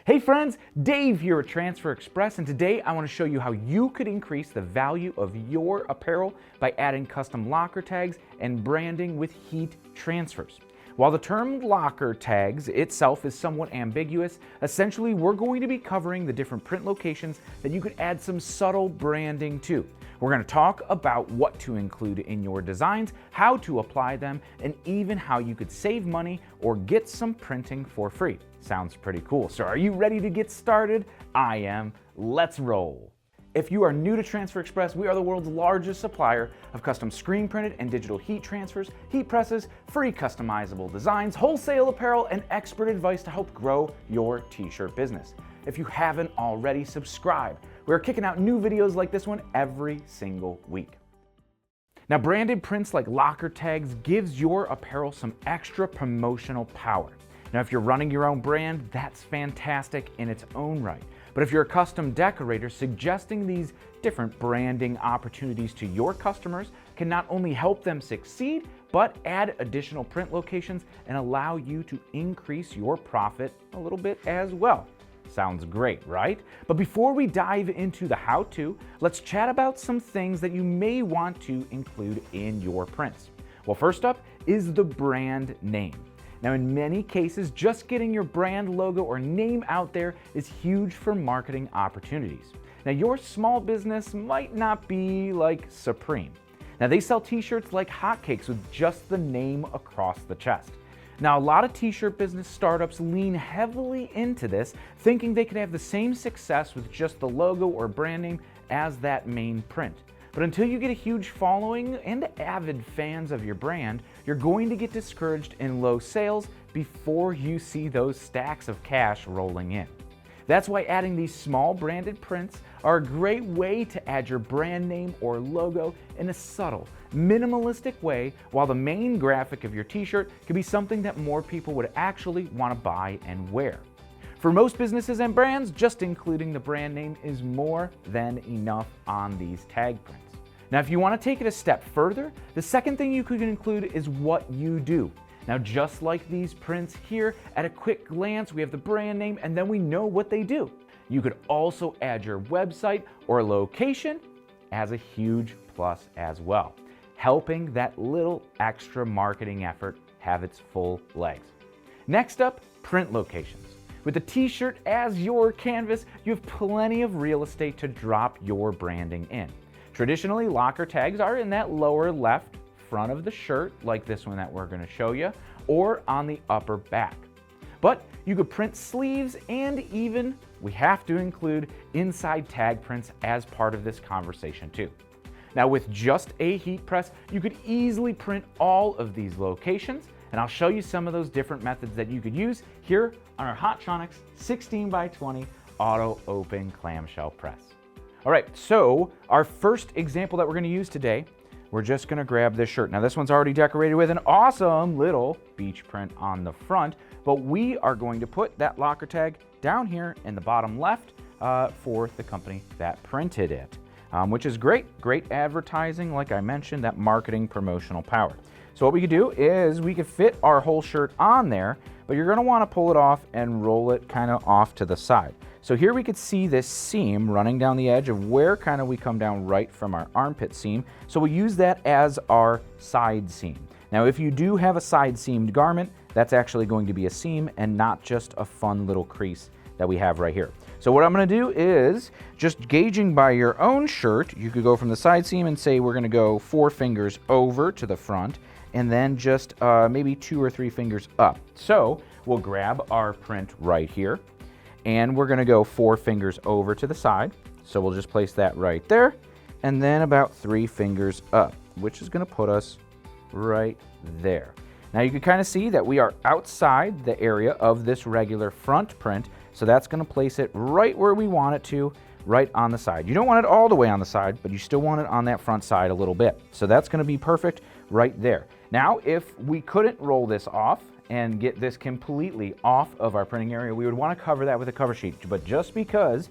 Hey friends, Dave here at Transfer Express, and today I want to show you how you could increase the value of your apparel by adding custom locker tags and branding with heat transfers. While the term locker tags itself is somewhat ambiguous, essentially we're going to be covering the different print locations that you could add some subtle branding to. We're going to talk about what to include in your designs, how to apply them, and even how you could save money or get some printing for free. Sounds pretty cool. So are you ready to get started? I am. Let's roll. If you are new to Transfer Express, we are the world's largest supplier of custom screen printed and digital heat transfers, heat presses, free customizable designs, wholesale apparel, and expert advice to help grow your t-shirt business. If you haven't already, subscribe. We're kicking out new videos like this one every single week. Now, branded prints like locker tags gives your apparel some extra promotional power. Now, if you're running your own brand, that's fantastic in its own right. But if you're a custom decorator, suggesting these different branding opportunities to your customers can not only help them succeed, but add additional print locations and allow you to increase your profit a little bit as well. Sounds great, right? But before we dive into the how-to, let's chat about some things that you may want to include in your prints. Well, first up is the brand name. Now, in many cases, just getting your brand logo or name out there is huge for marketing opportunities. Now, your small business might not be like Supreme. Now, they sell t-shirts like hotcakes with just the name across the chest. Now, a lot of t-shirt business startups lean heavily into this, thinking they could have the same success with just the logo or brand name as that main print. But until you get a huge following and avid fans of your brand, you're going to get discouraged in low sales before you see those stacks of cash rolling in. That's why adding these small branded prints are a great way to add your brand name or logo in a subtle, minimalistic way, while the main graphic of your t-shirt can be something that more people would actually want to buy and wear. For most businesses and brands, just including the brand name is more than enough on these tag prints. Now, if you want to take it a step further, the second thing you could include is what you do. Now, just like these prints here, at a quick glance, we have the brand name and then we know what they do. You could also add your website or location as a huge plus as well, helping that little extra marketing effort have its full legs. Next up, print locations. With the t-shirt as your canvas, you have plenty of real estate to drop your branding in. Traditionally, locker tags are in that lower left front of the shirt, like this one that we're going to show you, or on the upper back. But you could print sleeves, and even we have to include inside tag prints as part of this conversation too. Now, with just a heat press, you could easily print all of these locations, and I'll show you some of those different methods that you could use here on our Hotronix 16x20 auto open clamshell press. All right, so our first example that we're going to use today, we're just going to grab this shirt. Now, this one's already decorated with an awesome little beach print on the front, but we are going to put that locker tag down here in the bottom left for the company that printed it, which is great advertising, like I mentioned, that marketing promotional power. So what we could do is we could fit our whole shirt on there, but you're going to want to pull it off and roll it kind of off to the side. So here we could see this seam running down the edge of where kind of we come down right from our armpit seam. So we'll use that as our side seam. Now, if you do have a side seamed garment, that's actually going to be a seam and not just a fun little crease that we have right here. So what I'm going to do is, just gauging by your own shirt, you could go from the side seam and say we're going to go 4 fingers over to the front, and then just maybe 2 or 3 fingers up. So we'll grab our print right here, and we're going to go 4 fingers over to the side. So we'll just place that right there, and then about 3 fingers up, which is going to put us right there. Now you can kind of see that we are outside the area of this regular front print, so that's going to place it right where we want it to, right on the side. You don't want it all the way on the side, but you still want it on that front side a little bit. So that's going to be perfect right there. Now, if we couldn't roll this off and get this completely off of our printing area, we would want to cover that with a cover sheet. But just because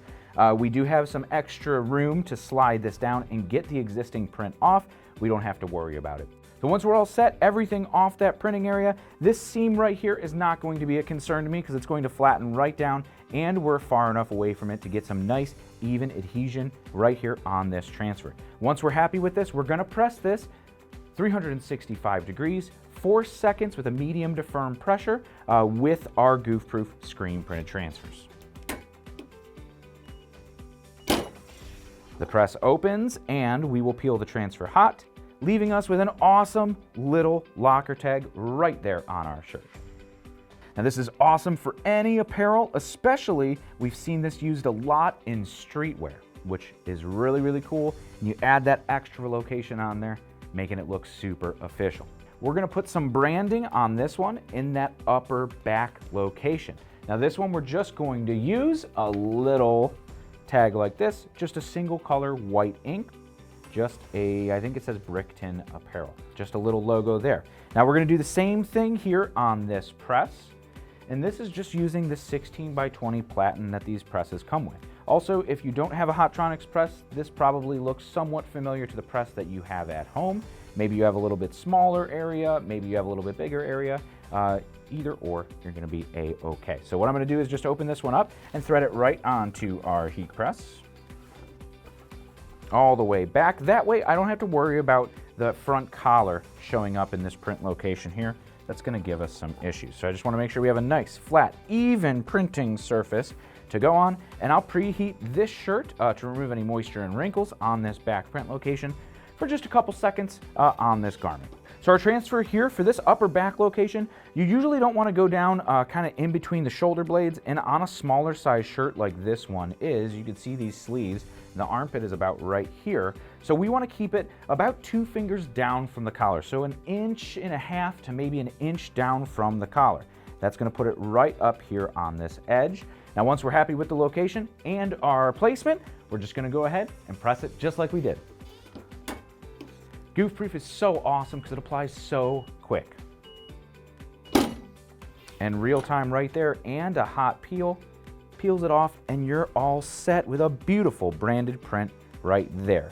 we do have some extra room to slide this down and get the existing print off, we don't have to worry about it. So once we're all set, everything off that printing area, this seam right here is not going to be a concern to me because it's going to flatten right down and we're far enough away from it to get some nice even adhesion right here on this transfer. Once we're happy with this, we're going to press this 365 degrees, 4 seconds with a medium to firm pressure with our goof-proof screen printed transfers. The press opens and we will peel the transfer hot, leaving us with an awesome little locker tag right there on our shirt. Now this is awesome for any apparel, especially we've seen this used a lot in streetwear, which is really, really cool. And you add that extra location on there, making it look super official. We're gonna put some branding on this one in that upper back location. Now this one we're just going to use a little tag like this, just a single color white ink. Just I think it says Brickton Apparel, just a little logo there. Now we're gonna do the same thing here on this press, and this is just using the 16x20 platen that these presses come with. Also, if you don't have a Hotronix press, this probably looks somewhat familiar to the press that you have at home. Maybe you have a little bit smaller area, maybe you have a little bit bigger area. Either or, you're gonna be A-okay. So what I'm gonna do is just open this one up and thread it right onto our heat press. All the way back. That way I don't have to worry about the front collar showing up in this print location here. That's going to give us some issues. So I just want to make sure we have a nice, flat, even printing surface to go on. And I'll preheat this shirt to remove any moisture and wrinkles on this back print location for just a couple seconds on this garment. So our transfer here for this upper back location, you usually don't want to go down kind of in between the shoulder blades, and on a smaller size shirt like this one is, you can see these sleeves, and the armpit is about right here. So we want to keep it about 2 fingers down from the collar. So 1.5 inches to maybe 1 inch down from the collar. That's going to put it right up here on this edge. Now once we're happy with the location and our placement, we're just going to go ahead and press it just like we did. Goof Proof is so awesome because it applies so quick. And real time right there, and a hot peel, peels it off, and you're all set with a beautiful branded print right there.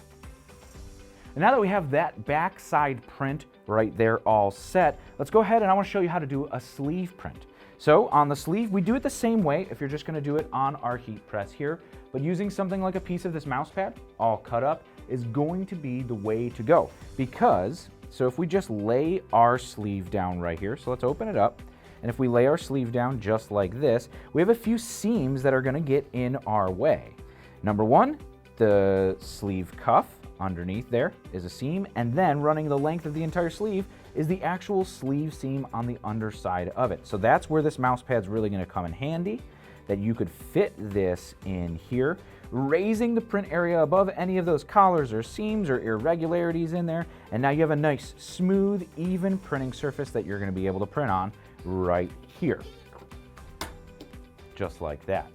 And now that we have that backside print right there all set, let's go ahead and I want to show you how to do a sleeve print. So on the sleeve, we do it the same way if you're just going to do it on our heat press here, but using something like a piece of this mouse pad all cut up is going to be the way to go, because so if we just lay our sleeve down right here, so let's open it up, and if we lay our sleeve down just like this, we have a few seams that are going to get in our way. Number one, the sleeve cuff underneath there is a seam, and then running the length of the entire sleeve is the actual sleeve seam on the underside of it. So that's where this mouse pad's really going to come in handy, that you could fit this in here, raising the print area above any of those collars or seams or irregularities in there, and now you have a nice, smooth, even printing surface that you're going to be able to print on right here. Just like that.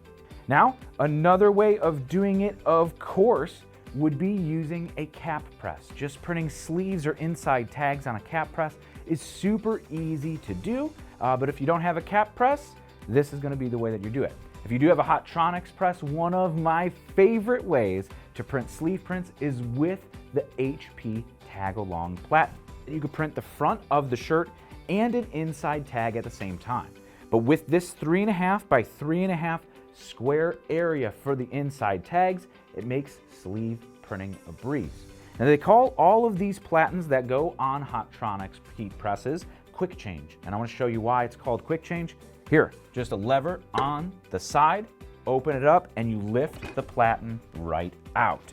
Now, another way of doing it, of course, would be using a cap press. Just printing sleeves or inside tags on a cap press is super easy to do, but if you don't have a cap press, this is going to be the way that you do it. If you do have a Hotronix press, one of my favorite ways to print sleeve prints is with the HP tag-along platen. You could print the front of the shirt and an inside tag at the same time. But with this 3.5 by 3.5 square area for the inside tags, it makes sleeve printing a breeze. Now they call all of these platens that go on Hotronix heat presses quick change, and I want to show you why it's called quick change. Here, just a lever on the side, open it up, and you lift the platen right out.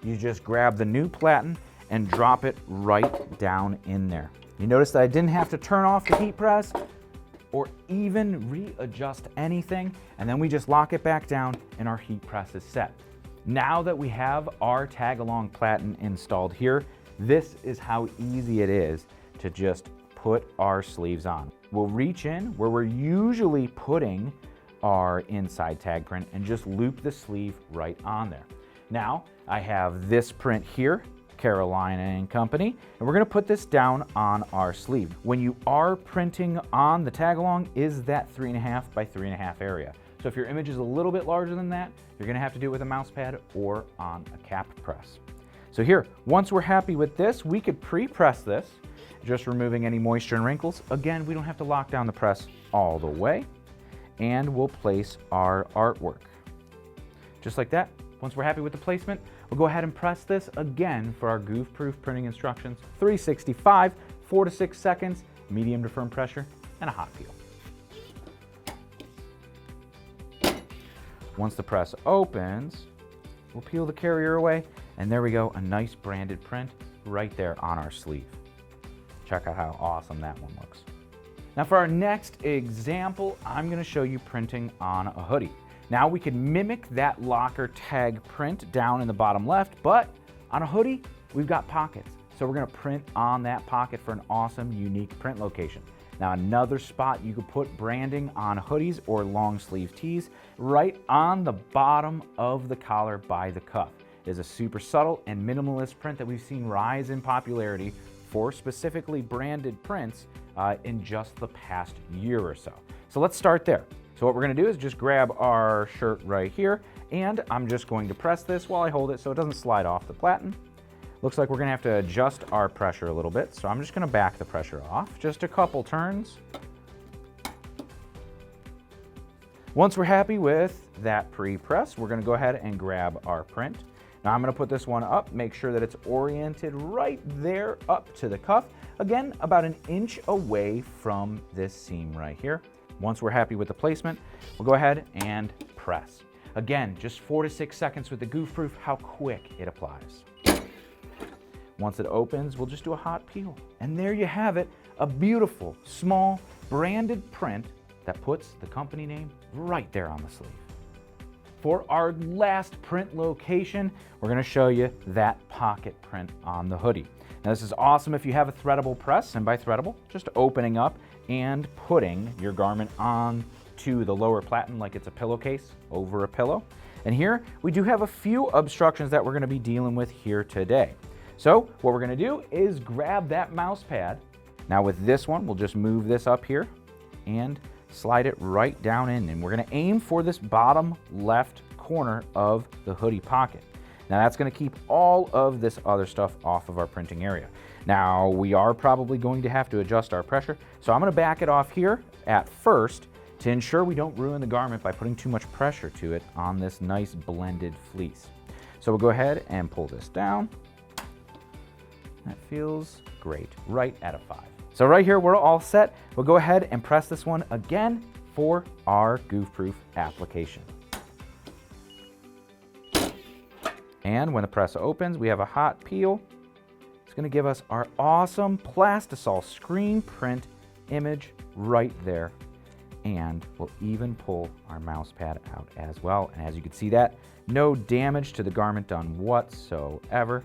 You just grab the new platen and drop it right down in there. You notice that I didn't have to turn off the heat press or even readjust anything, and then we just lock it back down and our heat press is set. Now that we have our tag-along platen installed here, this is how easy it is to just put our sleeves on. We'll reach in where we're usually putting our inside tag print and just loop the sleeve right on there. Now I have this print here, Carolina and Company, and we're going to put this down on our sleeve. When you are printing on the tag along is that 3.5 by 3.5 area. So if your image is a little bit larger than that, you're going to have to do it with a mouse pad or on a cap press. So here, once we're happy with this, we could pre-press this, just removing any moisture and wrinkles. Again, we don't have to lock down the press all the way. And we'll place our artwork. Just like that. Once we're happy with the placement, we'll go ahead and press this again for our goof-proof printing instructions. 365, 4 to 6 seconds, medium to firm pressure, and a hot peel. Once the press opens, we'll peel the carrier away, and there we go, a nice branded print right there on our sleeve. Check out how awesome that one looks. Now for our next example, I'm going to show you printing on a hoodie. Now we can mimic that locker tag print down in the bottom left, but on a hoodie, we've got pockets. So we're going to print on that pocket for an awesome, unique print location. Now another spot you could put branding on hoodies or long sleeve tees, right on the bottom of the collar by the cuff. It is a super subtle and minimalist print that we've seen rise in popularity for specifically branded prints in just the past year or so. So let's start there. So what we're going to do is just grab our shirt right here, and I'm just going to press this while I hold it so it doesn't slide off the platen. Looks like we're going to have to adjust our pressure a little bit, so I'm just going to back the pressure off, just a couple turns. Once we're happy with that pre-press, we're going to go ahead and grab our print. Now I'm going to put this one up, make sure that it's oriented right there up to the cuff. Again, about an inch away from this seam right here. Once we're happy with the placement, we'll go ahead and press. Again, just 4 to 6 seconds with the goof proof, how quick it applies. Once it opens, we'll just do a hot peel. And there you have it, a beautiful, small, branded print that puts the company name right there on the sleeve. For our last print location, we're going to show you that pocket print on the hoodie. Now this is awesome if you have a threadable press, and by threadable, just opening up and putting your garment onto the lower platen like it's a pillowcase over a pillow. And here we do have a few obstructions that we're going to be dealing with here today. So what we're going to do is grab that mouse pad. Now with this one, we'll just move this up here and slide it right down in, and we're going to aim for this bottom left corner of the hoodie pocket. Now that's going to keep all of this other stuff off of our printing area. Now we are probably going to have to adjust our pressure, so I'm going to back it off here at first to ensure we don't ruin the garment by putting too much pressure to it on this nice blended fleece. So we'll go ahead and pull this down. That feels great, right at a 5. So right here, we're all set. We'll go ahead and press this one again for our goof-proof application. And when the press opens, we have a hot peel. It's going to give us our awesome plastisol screen print image right there. And we'll even pull our mouse pad out as well. And as you can see that, no damage to the garment done whatsoever.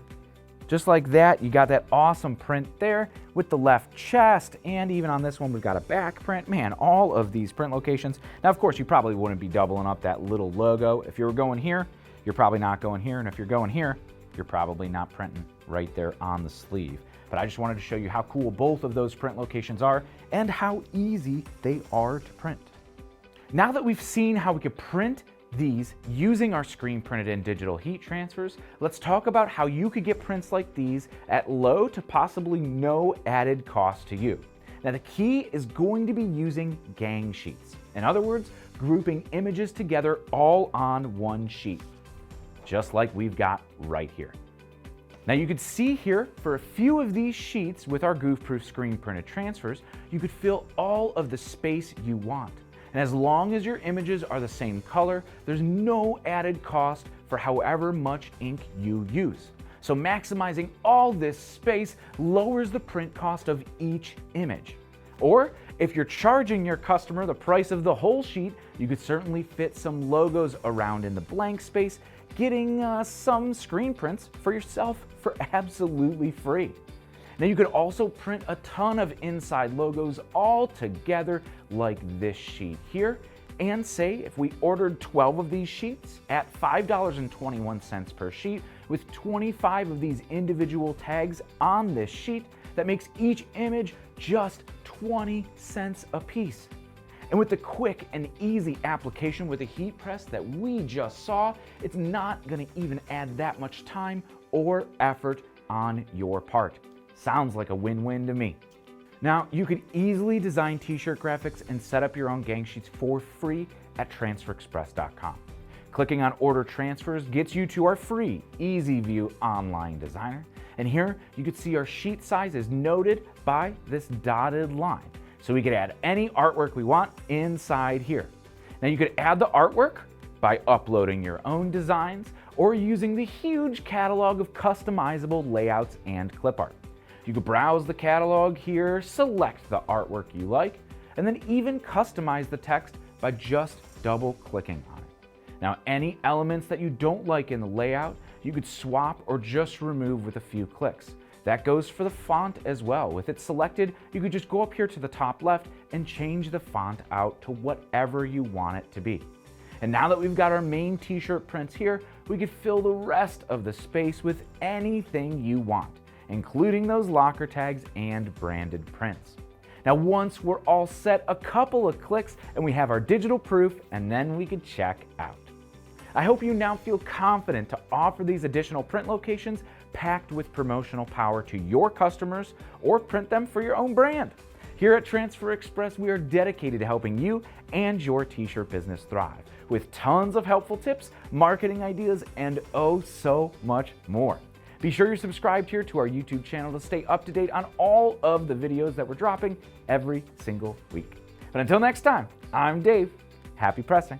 Just like that, you got that awesome print there with the left chest, and even on this one, we've got a back print. Man, all of these print locations. Now, of course, you probably wouldn't be doubling up that little logo. If you were going here, you're probably not going here, and if you're going here, you're probably not printing right there on the sleeve. But I just wanted to show you how cool both of those print locations are and how easy they are to print. Now that we've seen how we could print these using our screen printed and digital heat transfers, let's talk about how you could get prints like these at low to possibly no added cost to you. Now the key is going to be using gang sheets. In other words, grouping images together all on one sheet, just like we've got right here. Now you could see here for a few of these sheets with our goof-proof screen printed transfers, you could fill all of the space you want. And as long as your images are the same color, there's no added cost for however much ink you use. So maximizing all this space lowers the print cost of each image. Or if you're charging your customer the price of the whole sheet, you could certainly fit some logos around in the blank space, getting some screen prints for yourself for absolutely free. Now you could also print a ton of inside logos all together like this sheet here, and say if we ordered 12 of these sheets at $5.21 per sheet with 25 of these individual tags on this sheet, that makes each image just 20 cents a piece. And with the quick and easy application with a heat press that we just saw, it's not going to even add that much time or effort on your part. Sounds like a win-win to me. Now, you can easily design t-shirt graphics and set up your own gang sheets for free at transferexpress.com. Clicking on Order Transfers gets you to our free Easy View online designer. And here you can see our sheet size is noted by this dotted line. So we could add any artwork we want inside here. Now you could add the artwork by uploading your own designs or using the huge catalog of customizable layouts and clip art. You could browse the catalog here, select the artwork you like, and then even customize the text by just double-clicking on it. Now, any elements that you don't like in the layout, you could swap or just remove with a few clicks. That goes for the font as well. With it selected, you could just go up here to the top left and change the font out to whatever you want it to be. And now that we've got our main t-shirt prints here, we could fill the rest of the space with anything you want, including those locker tags and branded prints. Now, once we're all set, a couple of clicks and we have our digital proof, and then we could check out. I hope you now feel confident to offer these additional print locations packed with promotional power to your customers or print them for your own brand. Here at Transfer Express, we are dedicated to helping you and your t-shirt business thrive with tons of helpful tips, marketing ideas, and oh so much more. Be sure you're subscribed here to our YouTube channel to stay up to date on all of the videos that we're dropping every single week. But until next time, I'm Dave. Happy pressing.